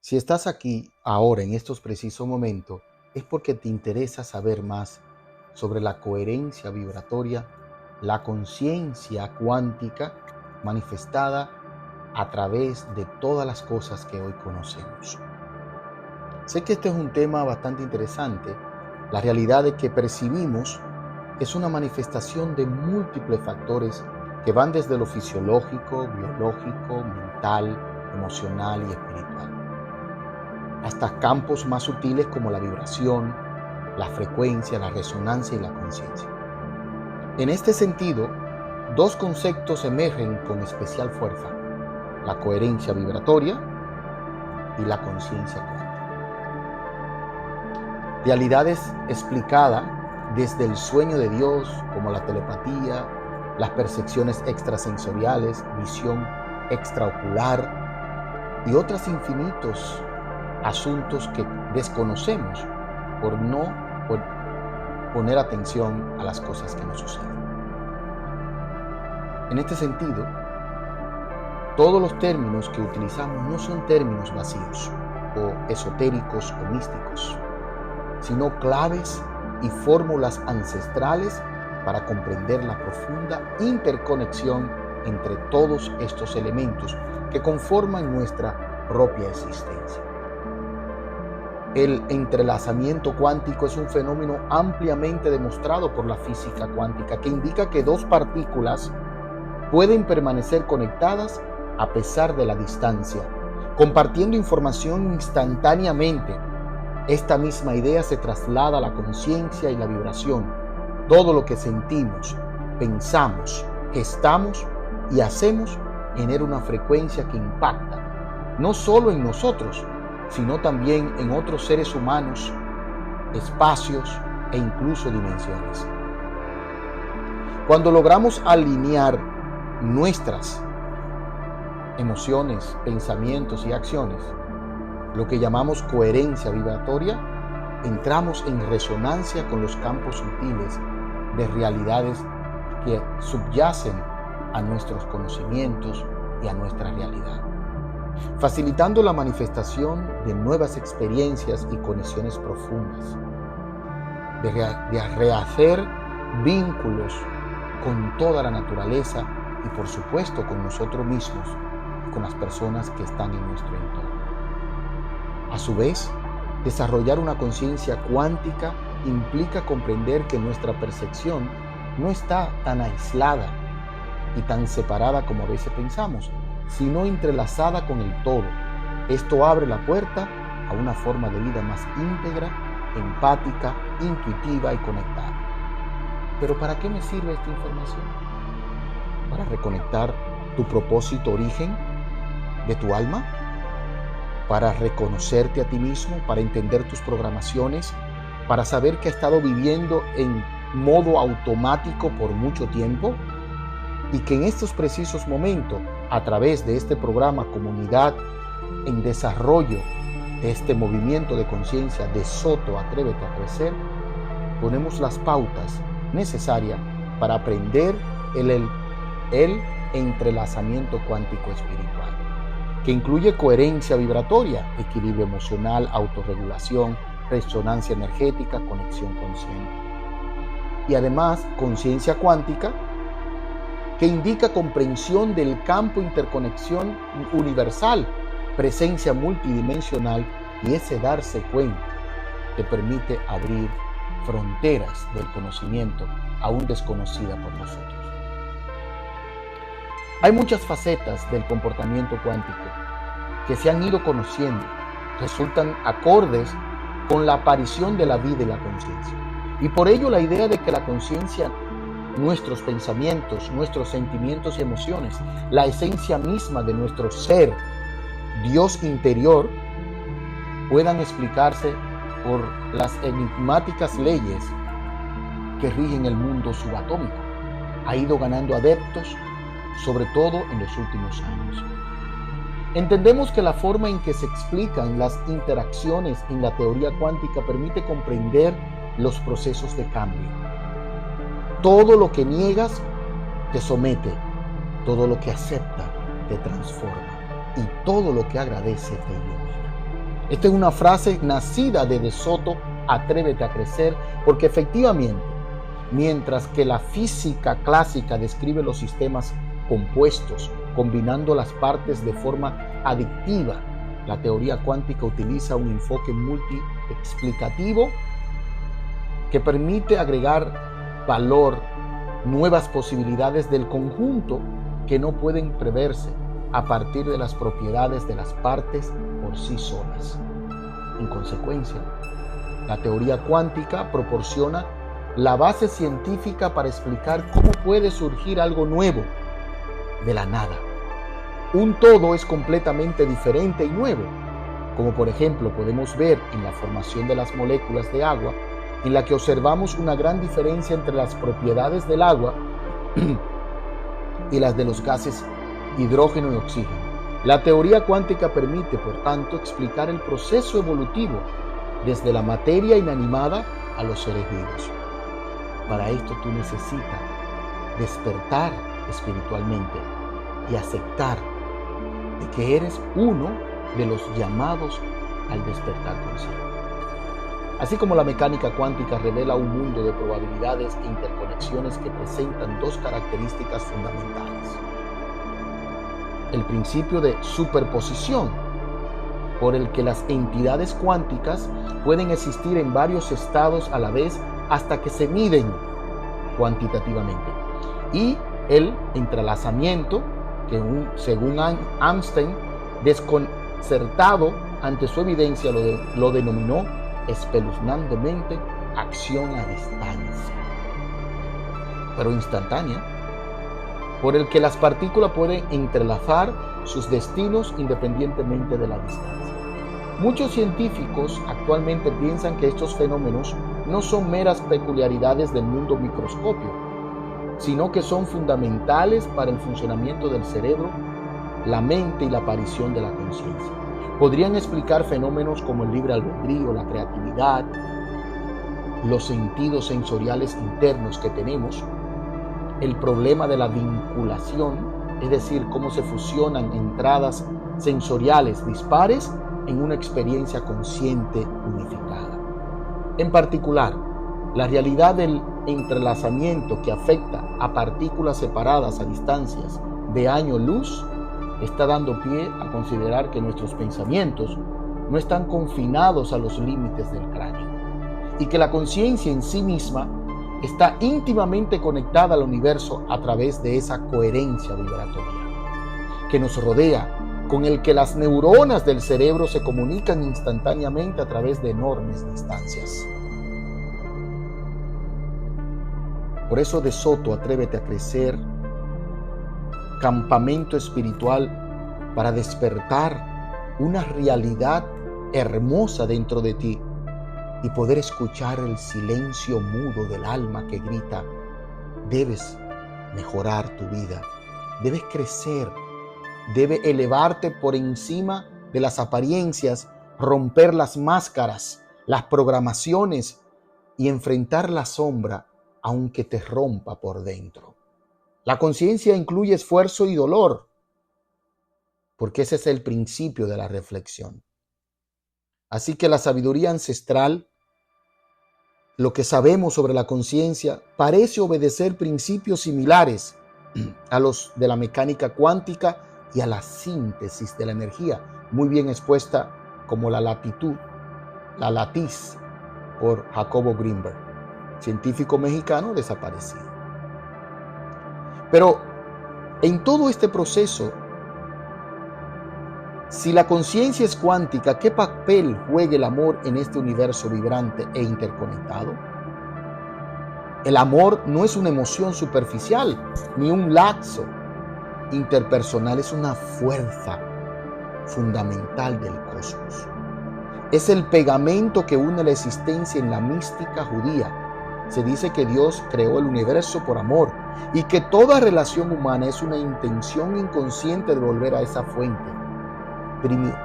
Si estás aquí ahora en estos precisos momentos, es porque te interesa saber más sobre la coherencia vibratoria, la conciencia cuántica manifestada a través de todas las cosas que hoy conocemos. Sé que este es un tema bastante interesante. La realidad de que percibimos es una manifestación de múltiples factores que van desde lo fisiológico, biológico, mental, emocional y espiritual, hasta campos más sutiles como la vibración, la frecuencia, la resonancia y la conciencia. En este sentido, dos conceptos emergen con especial fuerza: la coherencia vibratoria y la conciencia cuántica. Realidades explicadas desde el sueño de Dios, como la telepatía, las percepciones extrasensoriales, visión extraocular y otros infinitos asuntos que desconocemos por no poner atención a las cosas que nos suceden. En este sentido, todos los términos que utilizamos no son términos vacíos o esotéricos o místicos, sino claves y fórmulas ancestrales para comprender la profunda interconexión entre todos estos elementos que conforman nuestra propia existencia. El entrelazamiento cuántico es un fenómeno ampliamente demostrado por la física cuántica, que indica que dos partículas pueden permanecer conectadas a pesar de la distancia, compartiendo información instantáneamente. Esta misma idea se traslada a la conciencia y la vibración. Todo lo que sentimos, pensamos, gestamos y hacemos genera una frecuencia que impacta no solo en nosotros, sino también en otros seres humanos, espacios e incluso dimensiones. Cuando logramos alinear nuestras emociones, pensamientos y acciones, lo que llamamos coherencia vibratoria, entramos en resonancia con los campos sutiles de realidades que subyacen a nuestros conocimientos y a nuestra realidad, facilitando la manifestación de nuevas experiencias y conexiones profundas, de rehacer vínculos con toda la naturaleza y por supuesto con nosotros mismos, con las personas que están en nuestro entorno. A su vez, desarrollar una conciencia cuántica implica comprender que nuestra percepción no está tan aislada y tan separada como a veces pensamos, sino entrelazada con el todo. Esto abre la puerta a una forma de vida más íntegra, empática, intuitiva y conectada. ¿Pero para qué me sirve esta información? ¿Para reconectar tu propósito origen de tu alma? ¿Para reconocerte a ti mismo? ¿Para entender tus programaciones? ¿Para saber que has estado viviendo en modo automático por mucho tiempo? Y que en estos precisos momentos, a través de este programa Comunidad en Desarrollo, de este movimiento de conciencia de Soto Atrévete a Crecer, ponemos las pautas necesarias para aprender el entrelazamiento cuántico espiritual, que incluye coherencia vibratoria, equilibrio emocional, autorregulación, resonancia energética, conexión consciente. Y además, conciencia cuántica, que indica comprensión del campo interconexión universal, presencia multidimensional y ese darse cuenta que permite abrir fronteras del conocimiento aún desconocida por nosotros. Hay muchas facetas del comportamiento cuántico que se han ido conociendo, resultan acordes con la aparición de la vida y la conciencia. Y por ello la idea de que la conciencia, nuestros pensamientos, nuestros sentimientos y emociones, la esencia misma de nuestro ser, Dios interior, puedan explicarse por las enigmáticas leyes que rigen el mundo subatómico, ha ido ganando adeptos, sobre todo en los últimos años. Entendemos que la forma en que se explican las interacciones en la teoría cuántica permite comprender los procesos de cambio. Todo lo que niegas te somete, todo lo que acepta te transforma y todo lo que agradece te ilumina. Esta es una frase nacida de De Soto, Atrévete a crecer, porque efectivamente, mientras que la física clásica describe los sistemas compuestos, combinando las partes de forma adictiva, la teoría cuántica utiliza un enfoque multiexplicativo que permite agregar valor, nuevas posibilidades del conjunto que no pueden preverse a partir de las propiedades de las partes por sí solas. En consecuencia, la teoría cuántica proporciona la base científica para explicar cómo puede surgir algo nuevo de la nada. Un todo es completamente diferente y nuevo, como por ejemplo podemos ver en la formación de las moléculas de agua, en la que observamos una gran diferencia entre las propiedades del agua y las de los gases hidrógeno y oxígeno. La teoría cuántica permite, por tanto, explicar el proceso evolutivo desde la materia inanimada a los seres vivos. Para esto tú necesitas despertar espiritualmente y aceptar de que eres uno de los llamados al despertar consciente. Así como la mecánica cuántica revela un mundo de probabilidades e interconexiones que presentan dos características fundamentales. El principio de superposición, por el que las entidades cuánticas pueden existir en varios estados a la vez hasta que se miden cuantitativamente, y el entrelazamiento, que según Einstein, desconcertado ante su evidencia, lo denominó espeluznantemente acción a distancia, pero instantánea, por el que las partículas pueden entrelazar sus destinos independientemente de la distancia. Muchos científicos actualmente piensan que estos fenómenos no son meras peculiaridades del mundo microscópico, sino que son fundamentales para el funcionamiento del cerebro, la mente y la aparición de la conciencia. Podrían explicar fenómenos como el libre albedrío, la creatividad, los sentidos sensoriales internos que tenemos, el problema de la vinculación, es decir, cómo se fusionan entradas sensoriales dispares en una experiencia consciente unificada. En particular, la realidad del entrelazamiento que afecta a partículas separadas a distancias de año luz está dando pie a considerar que nuestros pensamientos no están confinados a los límites del cráneo y que la conciencia en sí misma está íntimamente conectada al universo a través de esa coherencia vibratoria que nos rodea, con el que las neuronas del cerebro se comunican instantáneamente a través de enormes distancias. Por eso De Soto, Atrévete a crecer, campamento espiritual para despertar una realidad hermosa dentro de ti y poder escuchar el silencio mudo del alma que grita: debes mejorar tu vida, debes crecer, debes elevarte por encima de las apariencias, romper las máscaras, las programaciones y enfrentar la sombra aunque te rompa por dentro. La conciencia incluye esfuerzo y dolor, porque ese es el principio de la reflexión. Así que la sabiduría ancestral, lo que sabemos sobre la conciencia, parece obedecer principios similares a los de la mecánica cuántica y a la síntesis de la energía, muy bien expuesta como la latiz, por Jacobo Greenberg, científico mexicano desaparecido. Pero en todo este proceso, si la conciencia es cuántica, ¿qué papel juega el amor en este universo vibrante e interconectado? El amor no es una emoción superficial ni un lazo interpersonal, es una fuerza fundamental del cosmos. Es el pegamento que une la existencia en la mística judía. Se dice que Dios creó el universo por amor y que toda relación humana es una intención inconsciente de volver a esa fuente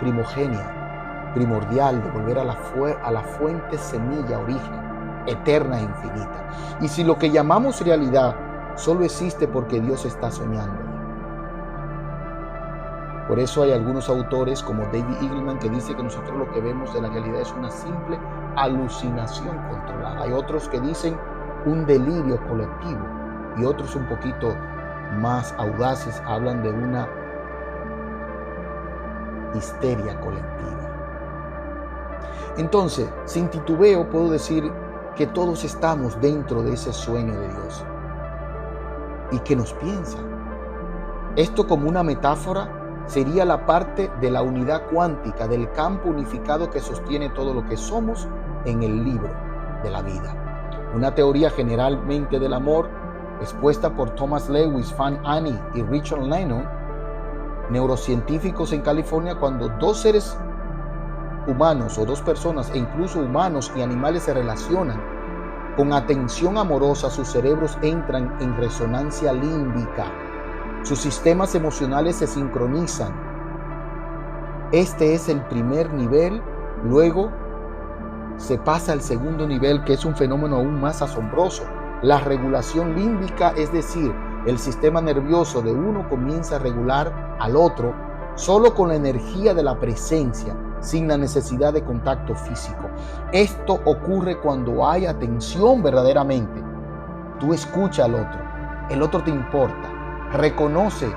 primogénea, primordial, de volver a la fuente semilla, origen, eterna e infinita. Y si lo que llamamos realidad solo existe porque Dios está soñando, Por eso hay algunos autores como David Eagleman que dice que nosotros lo que vemos de la realidad es una simple alucinación controlada. Hay otros que dicen un delirio colectivo y otros un poquito más audaces hablan de una histeria colectiva. Entonces, sin titubeo puedo decir que todos estamos dentro de ese sueño de Dios. ¿Y qué nos piensa? Esto, como una metáfora, sería la parte de la unidad cuántica del campo unificado que sostiene todo lo que somos en el libro de la vida. Una teoría generalmente del amor expuesta por Thomas Lewis, Fan Annie y Richard Lennon, neurocientíficos en California. Cuando dos seres humanos o dos personas, e incluso humanos y animales, se relacionan con atención amorosa, sus cerebros entran en resonancia límbica. Sus sistemas emocionales se sincronizan. Este es el primer nivel. Luego se pasa al segundo nivel, que es un fenómeno aún más asombroso. La regulación límbica, es decir, el sistema nervioso de uno comienza a regular al otro solo con la energía de la presencia, sin la necesidad de contacto físico. Esto ocurre cuando hay atención verdaderamente. Tú escuchas al otro, el otro te importa, reconoce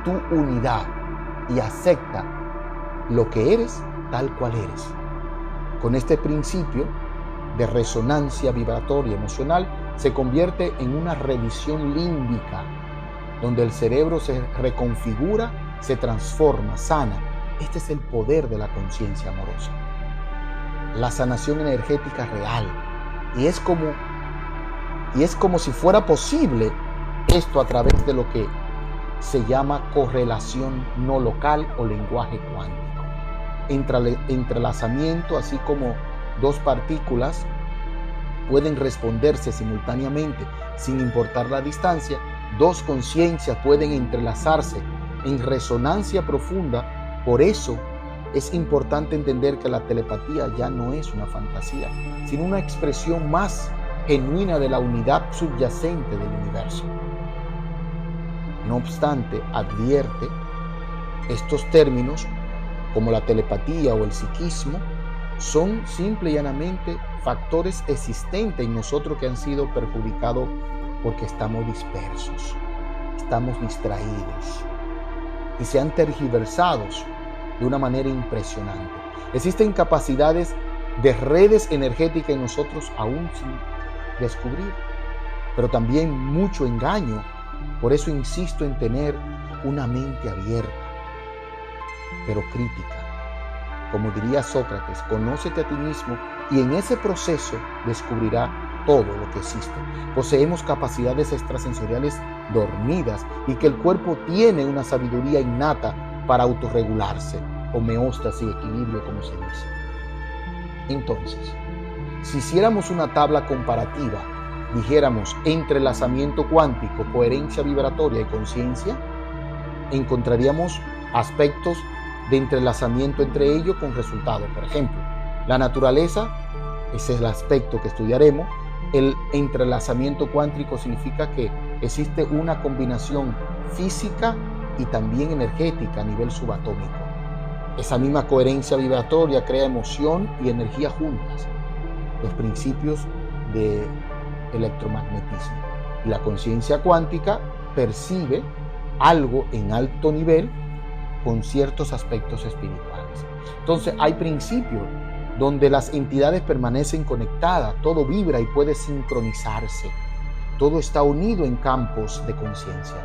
tu unidad y acepta lo que eres tal cual eres. Con este principio de resonancia vibratoria emocional se convierte en una revisión límbica, donde el cerebro se reconfigura, se transforma, sana. Este es el poder de la conciencia amorosa. La sanación energética real. Y es como si fuera posible esto a través de lo que se llama correlación no local o lenguaje cuántico. Entrelazamiento, así como dos partículas pueden responderse simultáneamente sin importar la distancia, dos conciencias pueden entrelazarse en resonancia profunda. Por eso es importante entender que la telepatía ya no es una fantasía, sino una expresión más genuina de la unidad subyacente del universo. No obstante, advierte, estos términos, como la telepatía o el psiquismo, son simple y llanamente factores existentes en nosotros que han sido perjudicados porque estamos dispersos, estamos distraídos y se han tergiversado de una manera impresionante. Existen capacidades de redes energéticas en nosotros aún sin descubrir, pero también mucho engaño. Por eso insisto en tener una mente abierta, pero crítica. Como diría Sócrates, conócete a ti mismo y en ese proceso descubrirá todo lo que existe. Poseemos capacidades extrasensoriales dormidas y que el cuerpo tiene una sabiduría innata para autorregularse, homeostasis, equilibrio, como se dice. Entonces, si hiciéramos una tabla comparativa, dijéramos entrelazamiento cuántico, coherencia vibratoria y conciencia, encontraríamos aspectos de entrelazamiento entre ellos con resultados. Por ejemplo, la naturaleza, ese es el aspecto que estudiaremos. El entrelazamiento cuántico significa que existe una combinación física y también energética a nivel subatómico. Esa misma coherencia vibratoria crea emoción y energía juntas, los principios de electromagnetismo. Y la conciencia cuántica percibe algo en alto nivel con ciertos aspectos espirituales. Entonces hay principios donde las entidades permanecen conectadas, todo vibra y puede sincronizarse, todo está unido en campos de conciencia.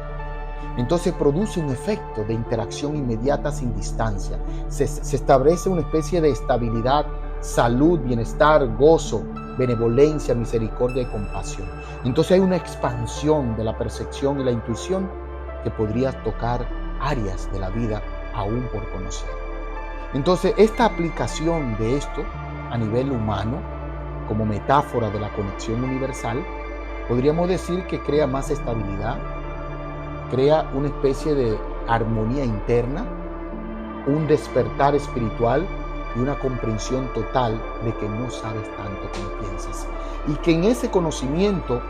Entonces produce un efecto de interacción inmediata sin distancia. Se establece una especie de estabilidad, salud, bienestar, gozo, benevolencia, misericordia y compasión. Entonces hay una expansión de la percepción y la intuición que podría tocar áreas de la vida aún por conocer. Entonces, esta aplicación de esto a nivel humano, como metáfora de la conexión universal, podríamos decir que crea más estabilidad, crea una especie de armonía interna, un despertar espiritual y una comprensión total de que no sabes tanto como piensas. Y que en ese conocimiento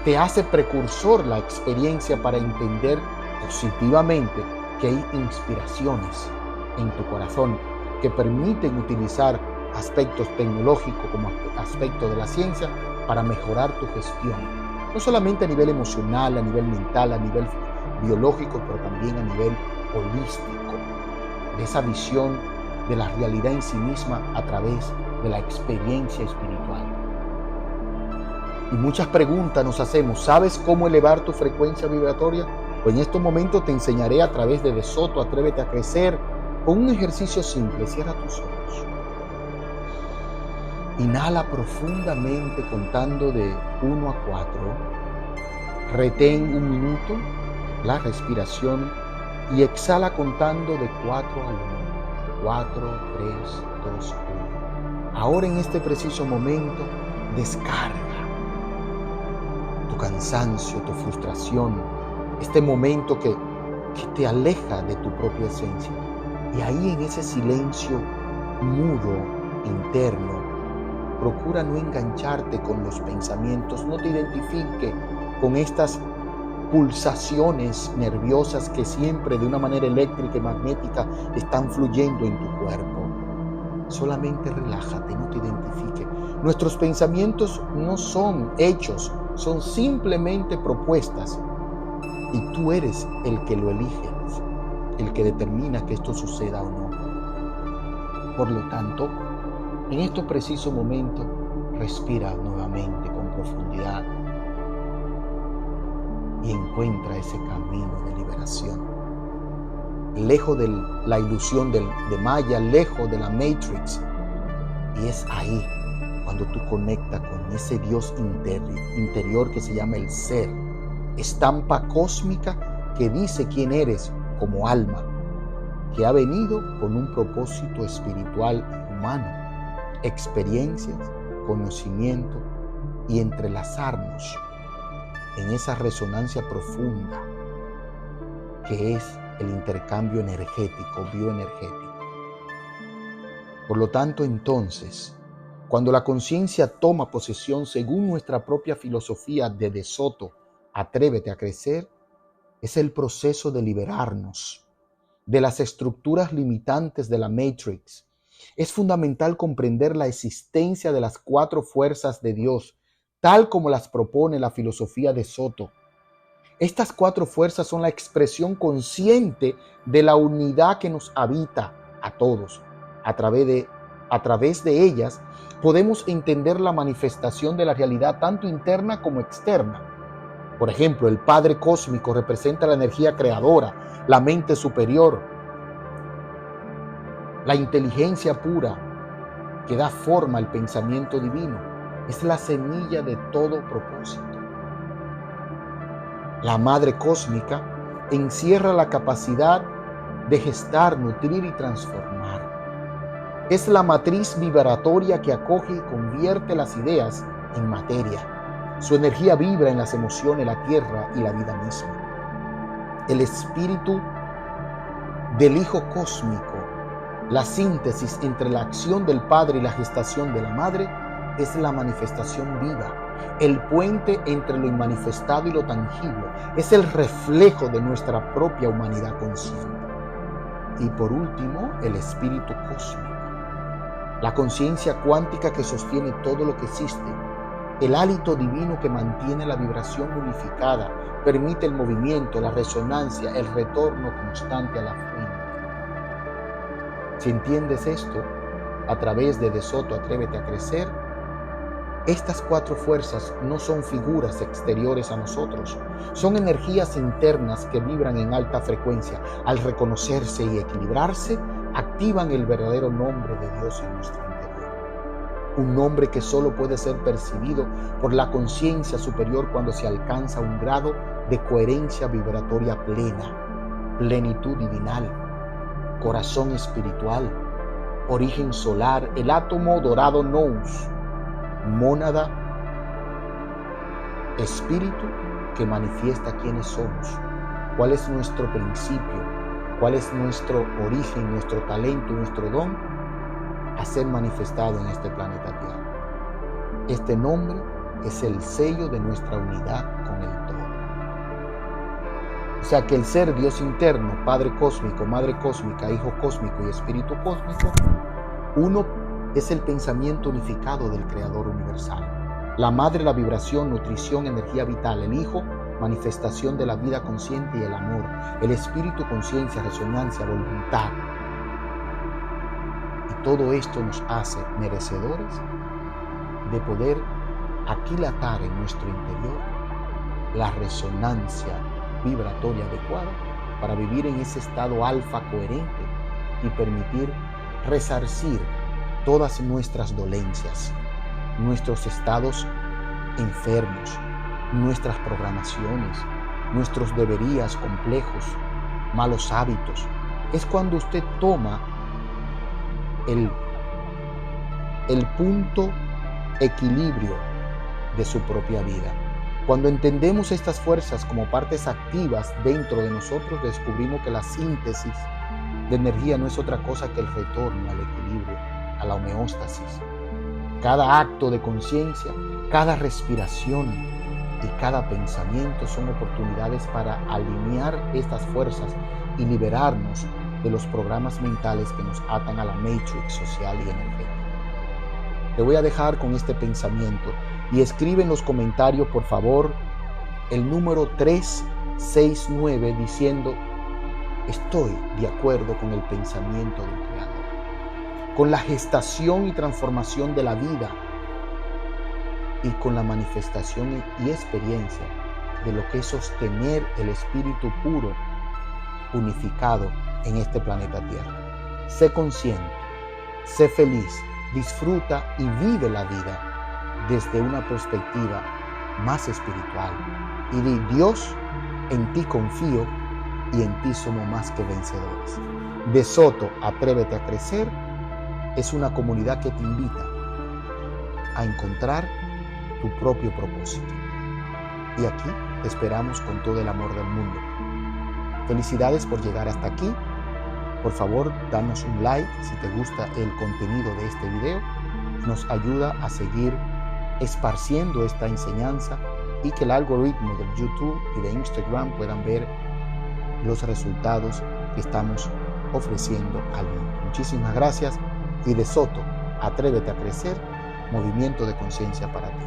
te hace precursor la experiencia para entender positivamente que hay inspiraciones en tu corazón que permiten utilizar aspectos tecnológicos como aspectos de la ciencia para mejorar tu gestión, no solamente a nivel emocional, a nivel mental, a nivel biológico, pero también a nivel holístico, de esa visión de la realidad en sí misma a través de la experiencia espiritual. Y muchas preguntas nos hacemos. ¿Sabes cómo elevar tu frecuencia vibratoria? Pues en estos momentos te enseñaré a través de Soto, Atrévete a Crecer, con un ejercicio simple. Cierra tus ojos. Inhala profundamente contando de 1 a 4. Retén 1 minuto la respiración y exhala contando de 4 a 1. 4, 3, 2, 1. Ahora en este preciso momento, descarga tu cansancio, tu frustración, este momento que te aleja de tu propia esencia. Y ahí en ese silencio mudo, interno, procura no engancharte con los pensamientos, no te identifique con estas pulsaciones nerviosas que siempre de una manera eléctrica y magnética están fluyendo en tu cuerpo. Solamente relájate, no te identifique. Nuestros pensamientos no son hechos, son simplemente propuestas. Y tú eres el que lo elige, el que determina que esto suceda o no. Por lo tanto, en estos precisos momentos, respira nuevamente con profundidad y encuentra ese camino de liberación. Lejos de la ilusión de Maya, lejos de la Matrix. Y es ahí cuando tú conectas con ese Dios interior que se llama el Ser, estampa cósmica que dice quién eres como alma, que ha venido con un propósito espiritual y humano, experiencias, conocimiento y entrelazarnos en esa resonancia profunda que es el intercambio energético, bioenergético. Por lo tanto, entonces, cuando la conciencia toma posesión según nuestra propia filosofía de Soto, Atrévete a Crecer, es el proceso de liberarnos de las estructuras limitantes de la Matrix. Es fundamental comprender la existencia de las 4 fuerzas de Dios, tal como las propone la filosofía de Soto. Estas 4 fuerzas son la expresión consciente de la unidad que nos habita a todos. A través de ellas podemos entender la manifestación de la realidad tanto interna como externa. Por ejemplo, el Padre Cósmico representa la energía creadora, la mente superior, la inteligencia pura que da forma al pensamiento divino. Es la semilla de todo propósito. La Madre Cósmica encierra la capacidad de gestar, nutrir y transformar. Es la matriz vibratoria que acoge y convierte las ideas en materia. Su energía vibra en las emociones, la tierra y la vida misma. El espíritu del Hijo Cósmico, la síntesis entre la acción del Padre y la gestación de la Madre, es la manifestación viva. El puente entre lo inmanifestado y lo tangible es el reflejo de nuestra propia humanidad consciente. Y por último, el espíritu cósmico, la conciencia cuántica que sostiene todo lo que existe, el hálito divino que mantiene la vibración unificada, permite el movimiento, la resonancia, el retorno constante a la fuente. Si entiendes esto, a través de Soto, Atrévete a Crecer, estas 4 fuerzas no son figuras exteriores a nosotros, son energías internas que vibran en alta frecuencia. Al reconocerse y equilibrarse, activan el verdadero nombre de Dios en nuestro interior. Un nombre que solo puede ser percibido por la conciencia superior cuando se alcanza un grado de coherencia vibratoria plena, plenitud divinal, corazón espiritual, origen solar, el átomo dorado nous, mónada, espíritu que manifiesta quiénes somos, cuál es nuestro principio, cuál es nuestro origen, nuestro talento, nuestro don a ser manifestado en este planeta Tierra. Este nombre es el sello de nuestra unidad con el todo. sea que el ser Dios interno, Padre cósmico, Madre cósmica, Hijo cósmico y Espíritu cósmico, uno es el pensamiento unificado del Creador universal. La Madre, la vibración, nutrición, energía vital. El Hijo, manifestación de la vida consciente y el amor. El Espíritu, conciencia, resonancia, voluntad. Y todo esto nos hace merecedores de poder aquilatar en nuestro interior la resonancia vibratoria adecuada para vivir en ese estado alfa coherente y permitir resarcir todas nuestras dolencias, nuestros estados enfermos, nuestras programaciones, nuestros deberías complejos, malos hábitos. Es cuando usted toma el punto equilibrio de su propia vida. Cuando entendemos estas fuerzas como partes activas dentro de nosotros, descubrimos que la síntesis de energía no es otra cosa que el retorno al equilibrio, a la homeostasis. Cada acto de conciencia, cada respiración y cada pensamiento son oportunidades para alinear estas fuerzas y liberarnos de los programas mentales que nos atan a la matrix social y energética. Te voy a dejar con este pensamiento y escribe en los comentarios, por favor, el número 369 diciendo: estoy de acuerdo con el pensamiento del Creador, con la gestación y transformación de la vida y con la manifestación y experiencia de lo que es sostener el espíritu puro unificado en este planeta Tierra. Sé consciente, sé feliz, disfruta y vive la vida desde una perspectiva más espiritual. Y di: Dios, en ti confío y en ti somos más que vencedores. De Soto, Atrévete a Crecer es una comunidad que te invita a encontrar tu propio propósito. Y aquí te esperamos con todo el amor del mundo. Felicidades por llegar hasta aquí. Por favor, danos un like si te gusta el contenido de este video. Nos ayuda a seguir esparciendo esta enseñanza y que el algoritmo del YouTube y de Instagram puedan ver los resultados que estamos ofreciendo al mundo. Muchísimas gracias y de Soto, Atrévete a Crecer, movimiento de conciencia para ti.